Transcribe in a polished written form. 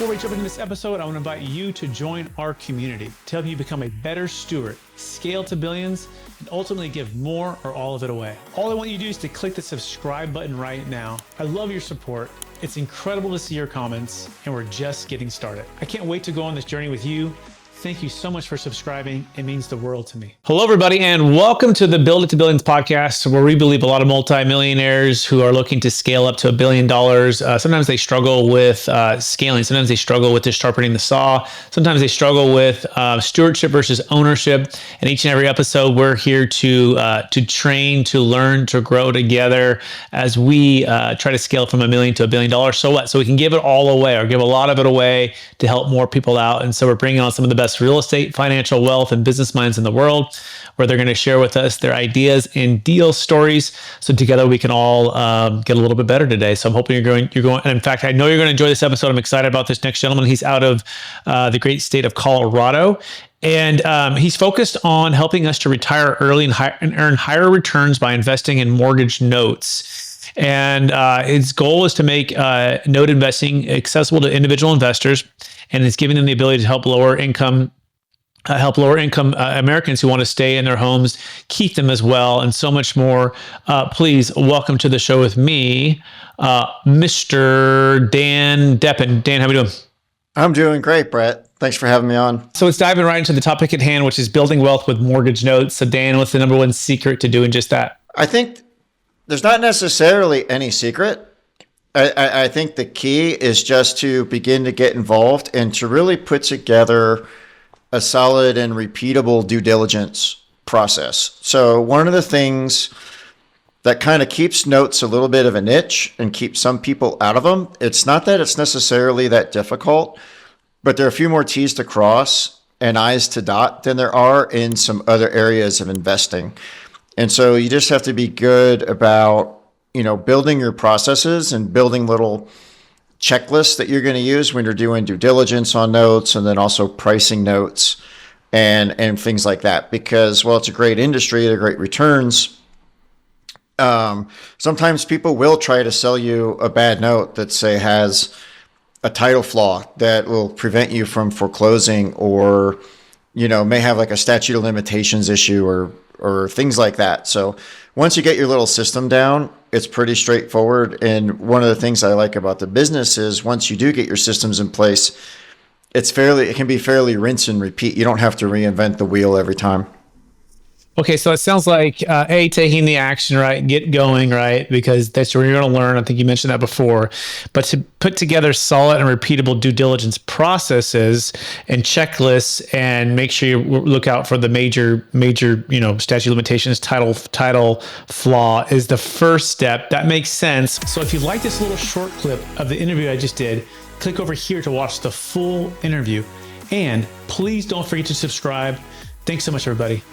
Before we jump into this episode, I want to invite you to join our community to help you become a better steward, scale to billions, and ultimately give more or all of it away. All I want you to do is to click the subscribe button right now. I love your support. It's incredible to see your comments, and we're just getting started. I can't wait to go on this journey with you. Thank you so much for subscribing. It means the world to me. Hello, everybody, and welcome to the Build It to Billions podcast, where we believe a lot of multimillionaires who are looking to scale up to $1 billion. Sometimes they struggle with scaling. Sometimes they struggle with just sharpening the saw. Sometimes they struggle with stewardship versus ownership. And each and every episode, we're here to train, to learn, to grow together as we try to scale from $1 million to $1 billion. So what? So we can give it all away, or give a lot of it away to help more people out. And so we're bringing on some of the best real estate, financial, wealth, and business minds in the world, where they're going to share with us their ideas and deal stories. So together we can all get a little bit better today. So I'm hoping you're going, and in fact, I know you're going to enjoy this episode. I'm excited about this next gentleman. He's out of the great state of Colorado. And he's focused on helping us to retire early and earn higher returns by investing in mortgage notes. And his goal is to make note investing accessible to individual investors, and it's giving them the ability to help lower income Americans who want to stay in their homes, keep them as well, and so much more. Please welcome to the show with me, Mr. Dan Deppen. Dan, how are we doing? I'm doing great, Brett. Thanks for having me on. So let's dive right into the topic at hand, which is building wealth with mortgage notes. So Dan, what's the number one secret to doing just that? I think there's not necessarily any secret. I think the key is just to begin to get involved and to really put together a solid and repeatable due diligence process. So one of the things that kind of keeps notes a little bit of a niche and keeps some people out of them, it's not that it's necessarily that difficult, but there are a few more T's to cross and I's to dot than there are in some other areas of investing. And so you just have to be good about building your processes and building little checklists that you're going to use when you're doing due diligence on notes, and then also pricing notes and things like that. Because while it's a great industry, they're great returns, sometimes people will try to sell you a bad note that, say, has a title flaw that will prevent you from foreclosing, or may have like a statute of limitations issue or things like that. So once you get your little system down, it's pretty straightforward. And one of the things I like about the business is once you do get your systems in place, it can be fairly rinse and repeat. You don't have to reinvent the wheel every time. Okay, so it sounds like taking the action, right? Get going, right? Because that's where you're going to learn. I think you mentioned that before. But to put together solid and repeatable due diligence processes and checklists, and make sure you look out for the major, statute of limitations, title flaw is the first step. That makes sense. So if you like this little short clip of the interview I just did, click over here to watch the full interview. And please don't forget to subscribe. Thanks so much, everybody.